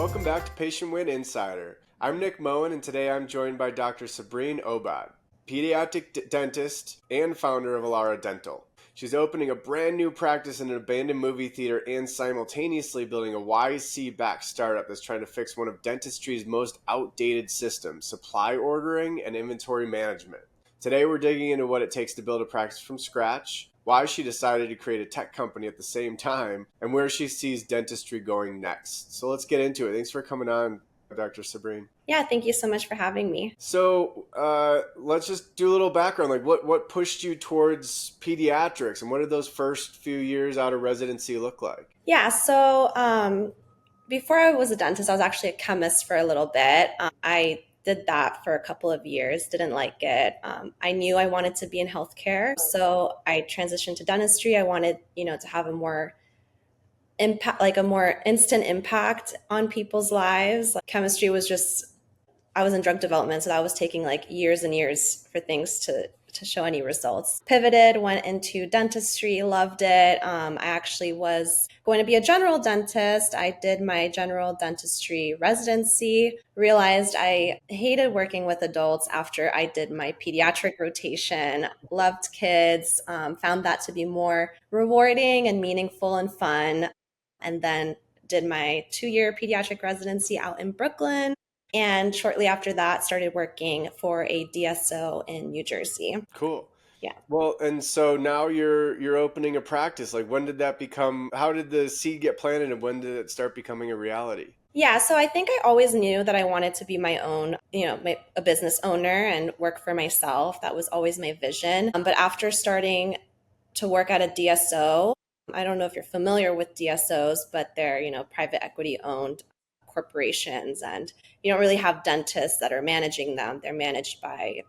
Welcome back to Patient Win Insider. I'm Nick Moen, and today I'm joined by Dr. Sabrine Obbad, pediatric dentist and founder of Alara Dental. She's opening a brand new practice in an abandoned movie theater and simultaneously building a YC-backed startup that's trying to fix one of dentistry's most outdated systems, supply ordering and inventory management. Today we're digging into what it takes to build a practice from scratch, why she decided to create a tech company at the same time, and where she sees dentistry going next. So let's get into it. Thanks for coming on, Dr. Sabrine. Yeah, thank you so much for having me. So let's just do a little background. Like, what pushed you towards pediatrics, and what did those first few years out of residency look like? Yeah, so before I was a dentist, I was actually a chemist for a little bit. I did that for a couple of years, didn't like it. I knew I wanted to be in healthcare, so I transitioned to dentistry. I wanted, to have a more impact, like a more instant impact on people's lives. Like, chemistry was just, I was in drug development, so that was taking like years and years for things to show any results. Pivoted, went into dentistry, loved it. I actually was going to be a general dentist. I did my general dentistry residency, realized I hated working with adults after I did my pediatric rotation, loved kids, found that to be more rewarding and meaningful and fun. And then did my 2-year pediatric residency out in Brooklyn. And shortly after that, started working for a DSO in New Jersey. Cool. Yeah. Well, and so now you're opening a practice. Like, when did that become? How did the seed get planted, and when did it start becoming a reality? Yeah, so I think I always knew that I wanted to be my own, a business owner and work for myself. That was always my vision. But after starting to work at a DSO, I don't know if you're familiar with DSOs, but they're, private equity owned corporations, and you don't really have dentists that are managing them. They're managed by,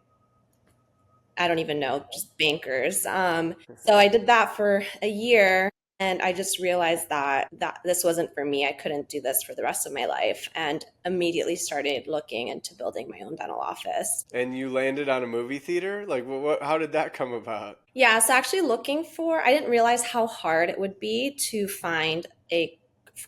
I don't even know, just bankers. So I did that for a year, and I just realized that this wasn't for me. I couldn't do this for the rest of my life, and immediately started looking into building my own dental office. And you landed on a movie theater? Like, how did that come about? Yeah, so actually I didn't realize how hard it would be to find a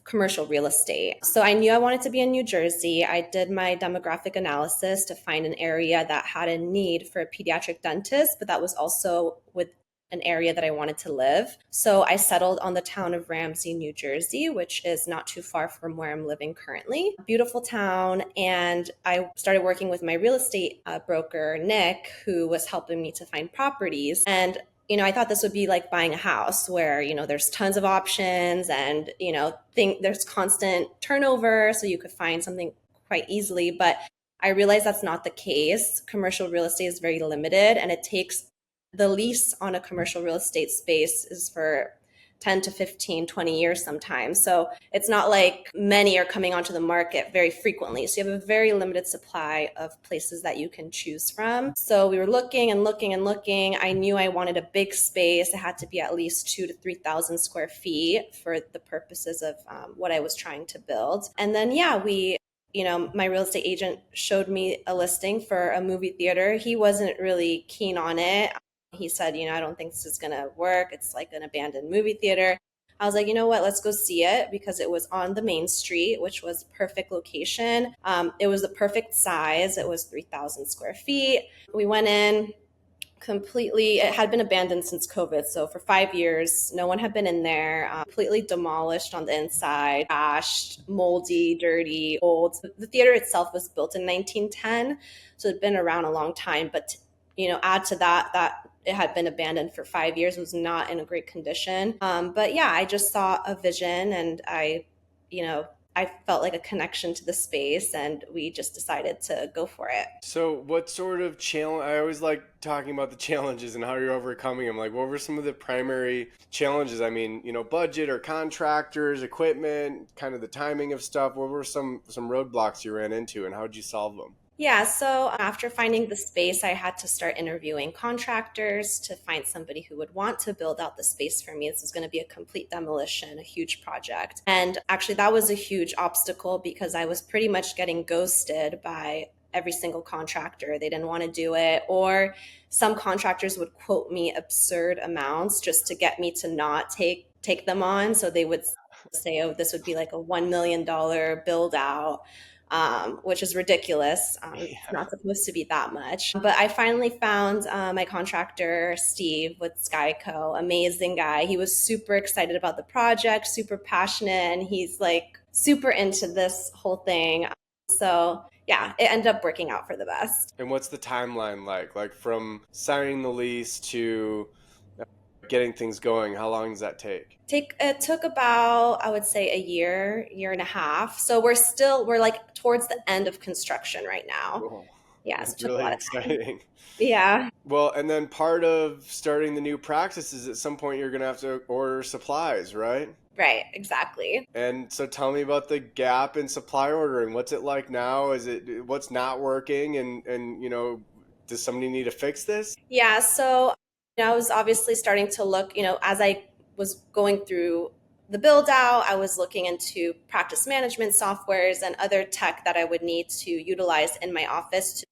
commercial real estate. So I knew I wanted to be in New Jersey. I did my demographic analysis to find an area that had a need for a pediatric dentist, but that was also with an area that I wanted to live. So I settled on the town of Ramsey, New Jersey, which is not too far from where I'm living currently. Beautiful town. And I started working with my real estate broker, Nick, who was helping me to find properties. And I thought this would be like buying a house where, there's tons of options and, there's constant turnover. So you could find something quite easily. But I realized that's not the case. Commercial real estate is very limited, and it takes the lease on a commercial real estate space is for 10 to 15, 20 years sometimes. So it's not like many are coming onto the market very frequently. So you have a very limited supply of places that you can choose from. So we were looking and looking and looking. I knew I wanted a big space. It had to be at least 2,000 to 3,000 square feet for the purposes of what I was trying to build. And then, my real estate agent showed me a listing for a movie theater. He wasn't really keen on it. He said, I don't think this is going to work. It's like an abandoned movie theater. I was like, you know what, let's go see it, because it was on the main street, which was perfect location. It was the perfect size. It was 3,000 square feet. We went in completely, it had been abandoned since COVID. So for 5 years, no one had been in there, completely demolished on the inside, trashed, moldy, dirty, old. The theater itself was built in 1910. So it'd been around a long time, but add to that it had been abandoned for 5 years, was not in a great condition. But yeah, I just saw a vision, and I felt like a connection to the space, and we just decided to go for it. So what sort of challenge, I always like talking about the challenges and how you're overcoming them. Like, what were some of the primary challenges? I mean, budget or contractors, equipment, kind of the timing of stuff. What were some roadblocks you ran into, and how did you solve them? Yeah, so after finding the space, I had to start interviewing contractors to find somebody who would want to build out the space for me. This is going to be a complete demolition, a huge project. And actually, that was a huge obstacle because I was pretty much getting ghosted by every single contractor. They didn't want to do it, or some contractors would quote me absurd amounts just to get me to not take them on. So they would say, oh, this would be like a $1 million build out, which is ridiculous. It's Yeah. not supposed to be that much. But I finally found my contractor, Steve, with Skyco, amazing guy. He was super excited about the project, super passionate, and he's like super into this whole thing. So yeah, it ended up working out for the best. And what's the timeline like? Like from signing the lease to getting things going, how long does that take? It took about, I would say, a year and a half. So we're like towards the end of construction right now. Cool. Yes, it That's took a really lot of time. exciting. Yeah. Well, and then part of starting the new practice is at some point you're going to have to order supplies, right? Right, exactly. And so tell me about the gap in supply ordering. What's it like now? Is it what's not working and does somebody need to fix this? Yeah, so I was obviously starting to look, as I was going through the build out, I was looking into practice management softwares and other tech that I would need to utilize in my office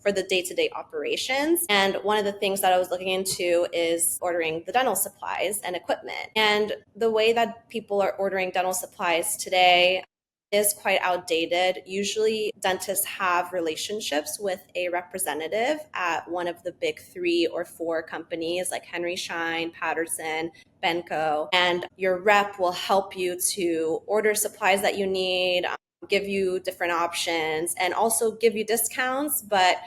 for the day-to-day operations. And one of the things that I was looking into is ordering the dental supplies and equipment. And the way that people are ordering dental supplies today is quite outdated. Usually dentists have relationships with a representative at one of the big 3 or 4 companies like Henry Schein, Patterson, Benco, and your rep will help you to order supplies that you need, give you different options, and also give you discounts, but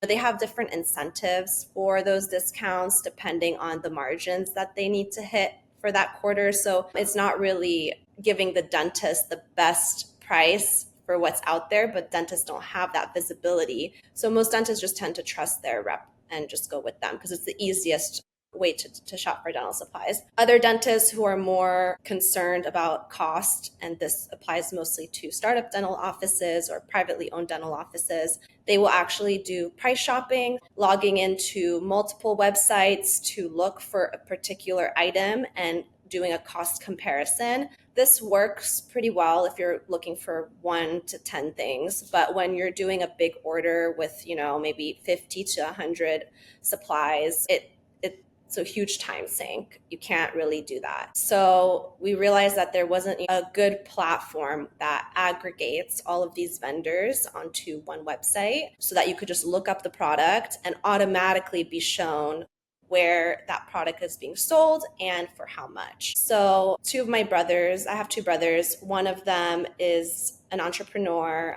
they have different incentives for those discounts depending on the margins that they need to hit for that quarter. So it's not really giving the dentist the best price for what's out there, but dentists don't have that visibility. So most dentists just tend to trust their rep and just go with them because it's the easiest way to shop for dental supplies. Other dentists who are more concerned about cost, and this applies mostly to startup dental offices or privately owned dental offices, they will actually do price shopping, logging into multiple websites to look for a particular item and doing a cost comparison. This works pretty well if you're looking for 1 to 10 things, but when you're doing a big order with, maybe 50 to 100 supplies, it's a huge time sink. You can't really do that. So we realized that there wasn't a good platform that aggregates all of these vendors onto one website so that you could just look up the product and automatically be shown where that product is being sold and for how much. So I have 2 brothers. One of them is an entrepreneur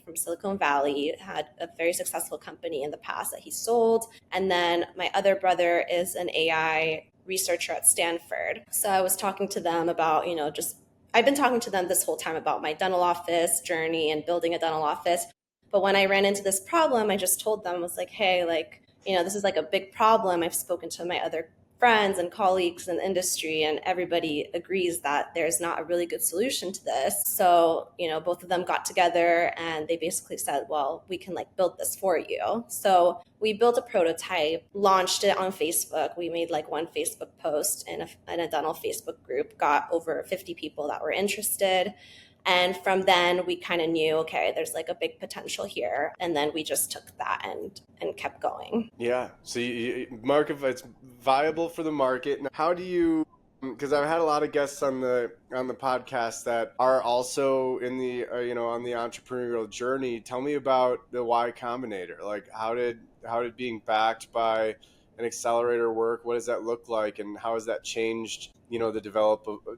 from Silicon Valley, had a very successful company in the past that he sold. And then my other brother is an AI researcher at Stanford. So I was talking to them about, I've been talking to them this whole time about my dental office journey and building a dental office. But when I ran into this problem, I just told them, I was like, hey, this is like a big problem. I've spoken to my other friends and colleagues in the industry, and everybody agrees that there's not a really good solution to this. So, both of them got together and they basically said, well, we can build this for you. So we built a prototype, launched it on Facebook. We made one Facebook post in a dental Facebook group, got over 50 people that were interested. And from then we kind of knew, okay, there's a big potential here. And then we just took that and kept going. Yeah. So it's viable for the market. Now, how do you? Because I've had a lot of guests on the podcast that are also in the on the entrepreneurial journey. Tell me about the Y Combinator. How did being backed by an accelerator work? What does that look like, and how has that changed the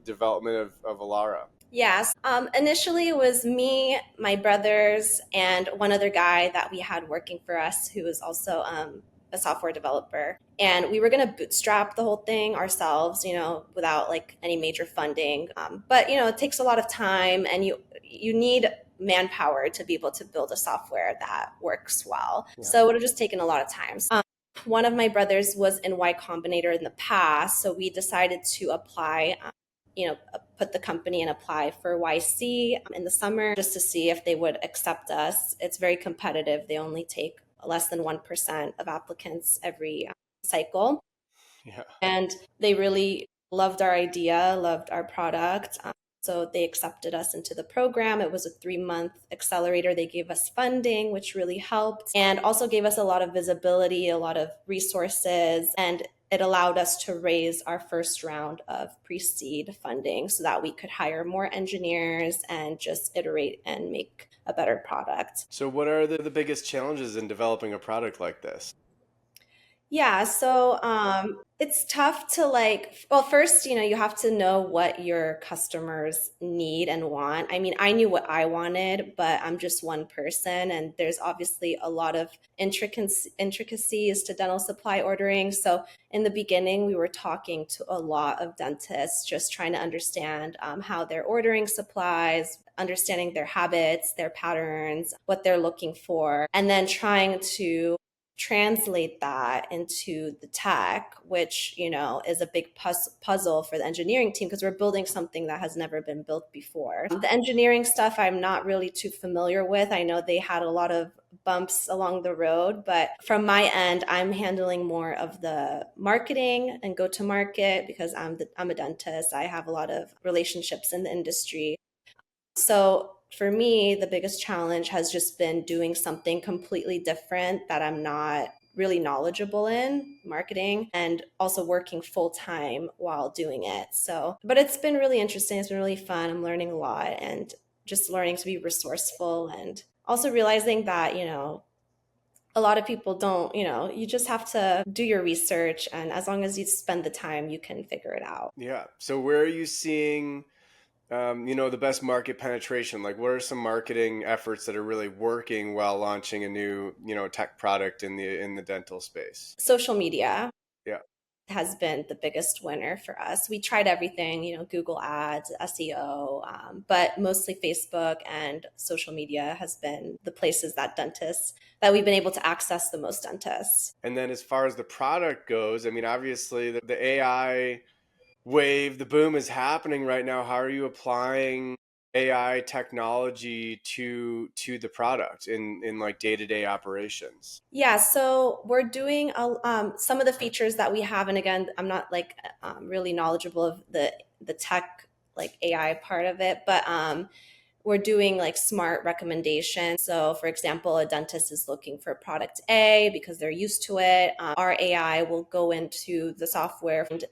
development of Alara? Yes. Initially, it was me, my brothers, and one other guy that we had working for us who was also a software developer. And we were going to bootstrap the whole thing ourselves, without any major funding. But, it takes a lot of time, and you need manpower to be able to build a software that works well. Yeah. So it would have just taken a lot of time. One of my brothers was in Y Combinator in the past, so we decided to apply put the company and apply for YC in the summer just to see if they would accept us. It's very competitive. They only take less than 1% of applicants every cycle. Yeah. And they really loved our idea, loved our product. So they accepted us into the program. It was a 3-month accelerator. They gave us funding, which really helped, and also gave us a lot of visibility, a lot of resources. And it allowed us to raise our first round of pre-seed funding so that we could hire more engineers and just iterate and make a better product. So what are the biggest challenges in developing a product like this? Yeah, so it's tough to well, first, you have to know what your customers need and want. I mean, I knew what I wanted, but I'm just one person, and there's obviously a lot of intricacies to dental supply ordering. So in the beginning, we were talking to a lot of dentists, just trying to understand how they're ordering supplies, understanding their habits, their patterns, what they're looking for, and then trying to translate that into the tech, which is a big puzzle for the engineering team because we're building something that has never been built before. The engineering stuff I'm not really too familiar with. I know they had a lot of bumps along the road, but from my end, I'm handling more of the marketing and go to market because I'm a dentist. I have a lot of relationships in the industry. So for me, the biggest challenge has just been doing something completely different that I'm not really knowledgeable in, marketing, and also working full time while doing it. So, but it's been really interesting. It's been really fun. I'm learning a lot and just learning to be resourceful and also realizing that, a lot of people don't, you just have to do your research. And as long as you spend the time, you can figure it out. Yeah. So where are you seeing the best market penetration? Like, what are some marketing efforts that are really working while launching a new, tech product in the dental space? Social media Yeah. has been the biggest winner for us. We tried everything, Google ads, SEO, but mostly Facebook and social media has been the places that we've been able to access the most dentists. And then as far as the product goes, I mean, obviously the AI wave, the boom is happening right now. How are you applying AI technology to the product in like day-to-day operations? Yeah, so we're doing some of the features that we have, and again, I'm not really knowledgeable of the tech like AI part of it, but we're doing like smart recommendations. So, for example, a dentist is looking for product A because they're used to it. Our AI will go into the software and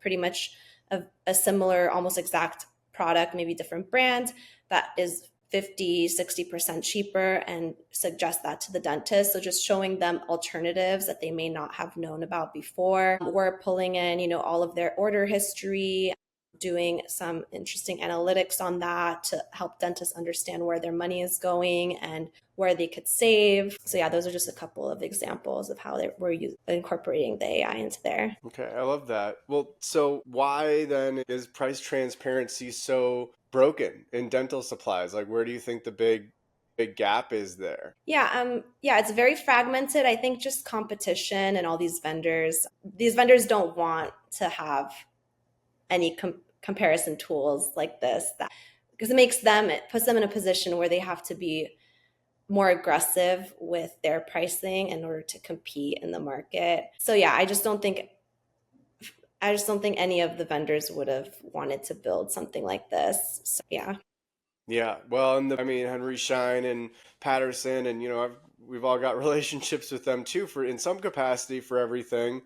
pretty much a similar, almost exact product, maybe different brand that is 50-60% cheaper and suggest that to the dentist. So just showing them alternatives that they may not have known about before. We're pulling in, all of their order history, doing some interesting analytics on that to help dentists understand where their money is going and where they could save. So yeah, those are just a couple of examples of how we're incorporating the AI into there. Okay, I love that. Well, so why then is price transparency so broken in dental supplies? Like, where do you think the big gap is there? Yeah, it's very fragmented. I think just competition and all these vendors don't want to have any comparison tools like this because it puts them in a position where they have to be more aggressive with their pricing in order to compete in the market. So yeah, I just don't think any of the vendors would have wanted to build something like this. So yeah. Yeah, well, and I mean Henry Schein and Patterson, and we've all got relationships with them too, for in some capacity for everything.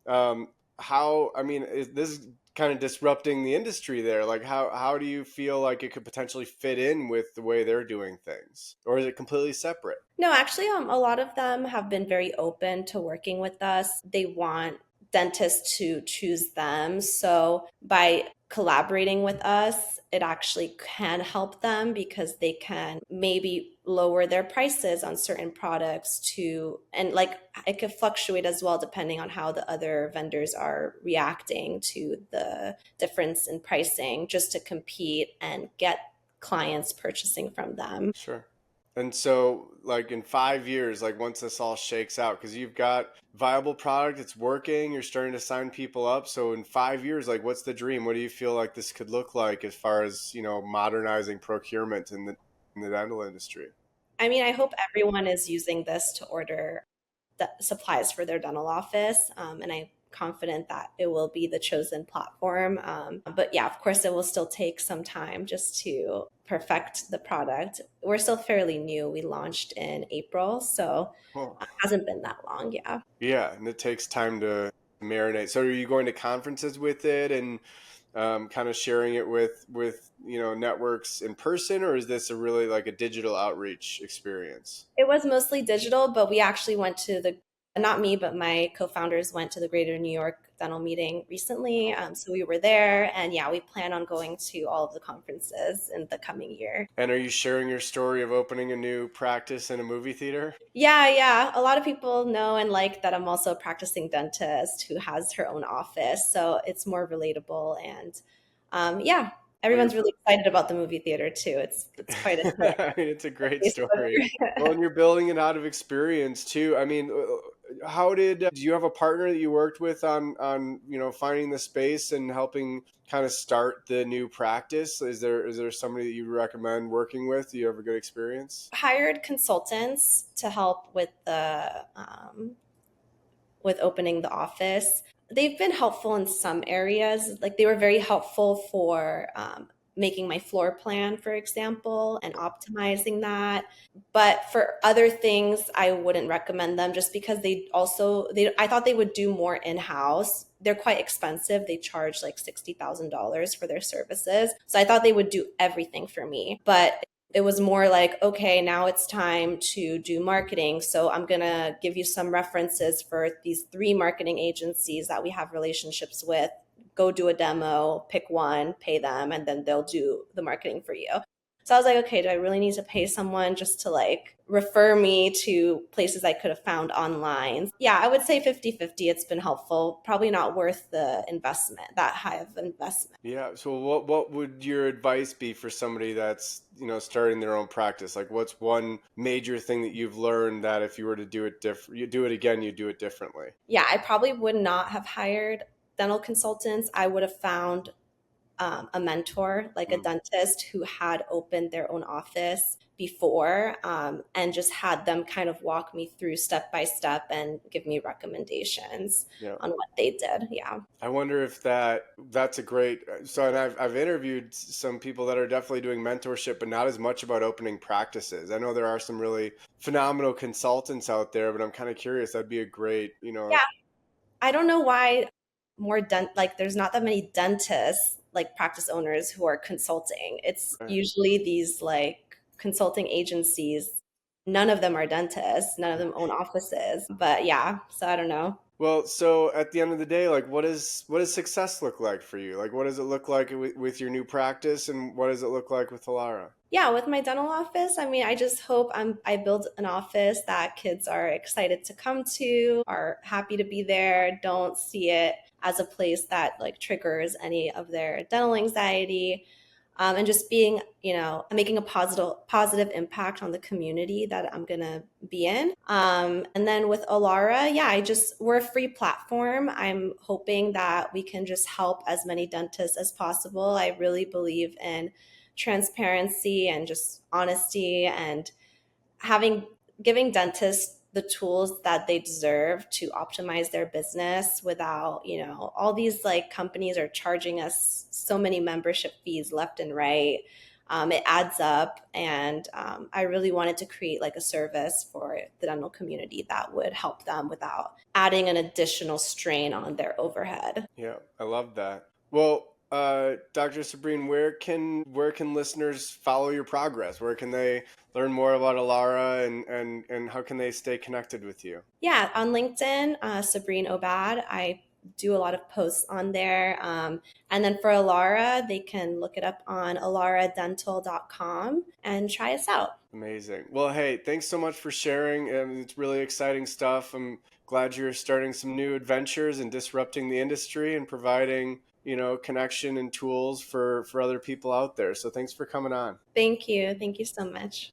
Um, how I mean, is this kind of disrupting the industry there? Like, how do you feel like it could potentially fit in with the way they're doing things, or is it completely separate? No, actually, a lot of them have been very open to working with us. They want dentists to choose them. So by collaborating with us, it actually can help them because they can maybe lower their prices on certain products and like it could fluctuate as well depending on how the other vendors are reacting to the difference in pricing just to compete and get clients purchasing from them. Sure. And so, like in 5 years, like once this all shakes out, because you've got viable product, it's working, you're starting to sign people up. So in 5 years, like what's the dream? What do you feel like this could look like as far as, modernizing procurement in the dental industry? I mean, I hope everyone is using this to order supplies for their dental office. And I'm confident that it will be the chosen platform. But yeah, of course, it will still take some time just to perfect the product. We're still fairly new. We launched in April, so Oh, it hasn't been that long. Yeah. yeah, and it takes time to marinate. So are you going to conferences with it and kind of sharing it with networks in person, or is this a really like a digital outreach experience? It was mostly digital, but we actually went to not me, but my co-founders went to the Greater New York Dental Meeting recently. So we were there, and yeah, we plan on going to all of the conferences in the coming year. And are you sharing your story of opening a new practice in a movie theater? Yeah, yeah. A lot of people know and like that I'm also a practicing dentist who has her own office. So it's more relatable. And yeah, Well, everyone's really excited about the movie theater too. It's quite a thing. I mean, it's a great story. Well, Facebook. and you're building it out of experience too. I mean, how do you have a partner that you worked with on finding the space and helping kind of start the new practice? Is there somebody that you recommend working with? Do you have a good experience? Hired consultants to help with opening the office. They've been helpful in some areas. Like they were very helpful for making my floor plan, for example, and optimizing that. But for other things, I wouldn't recommend them just because I thought they would do more in-house. They're quite expensive. They charge like $60,000 for their services. So I thought they would do everything for me. But it was more like, okay, now it's time to do marketing. So I'm going to give you some references for these 3 marketing agencies that we have relationships with. Go do a demo, pick one, pay them, and then they'll do the marketing for you. So I was like, okay, do I really need to pay someone just to like refer me to places I could have found online? Yeah, I would say 50-50. It's been helpful. Probably not worth the investment, that high of investment. Yeah. So what would your advice be for somebody that's, starting their own practice? Like what's one major thing that you've learned that if you were to do it you do it again, you do it differently? Yeah, I probably would not have hired dental consultants. I would have found a mentor, like a Mm. dentist who had opened their own office before, and just had them kind of walk me through step by step and give me recommendations Yeah. on what they did. Yeah. I wonder if that's a great. So, and I've interviewed some people that are definitely doing mentorship, but not as much about opening practices. I know there are some really phenomenal consultants out there, but I'm kind of curious. That'd be a great, Yeah. I don't know why like there's not that many dentists, like practice owners who are consulting. It's Right. usually these like consulting agencies. None of them are dentists, none of them own offices. But yeah, so I don't know. Well, so at the end of the day, like, what does success look like for you? Like, what does it look like with your new practice, and what does it look like with Alara? Yeah, with my dental office, I mean, I just hope I build an office that kids are excited to come to, are happy to be there, don't see it as a place that like triggers any of their dental anxiety, and just being, making a positive impact on the community that I'm gonna be in. And then with Alara, yeah, we're a free platform. I'm hoping that we can just help as many dentists as possible. I really believe in transparency and just honesty and having giving dentists the tools that they deserve to optimize their business without, all these like companies are charging us so many membership fees left and right. It adds up, and I really wanted to create like a service for the dental community that would help them without adding an additional strain on their overhead. Yeah, I love that. Well, Dr. Sabrine, where can listeners follow your progress? Where can they learn more about Alara and how can they stay connected with you? Yeah, on LinkedIn, Sabrine Obbad. I do a lot of posts on there. And then for Alara, they can look it up on alaradental.com and try us out. Amazing. Well, hey, thanks so much for sharing. It's really exciting stuff. I'm glad you're starting some new adventures and disrupting the industry and providing, connection and tools for other people out there. So thanks for coming on. Thank you. Thank you so much.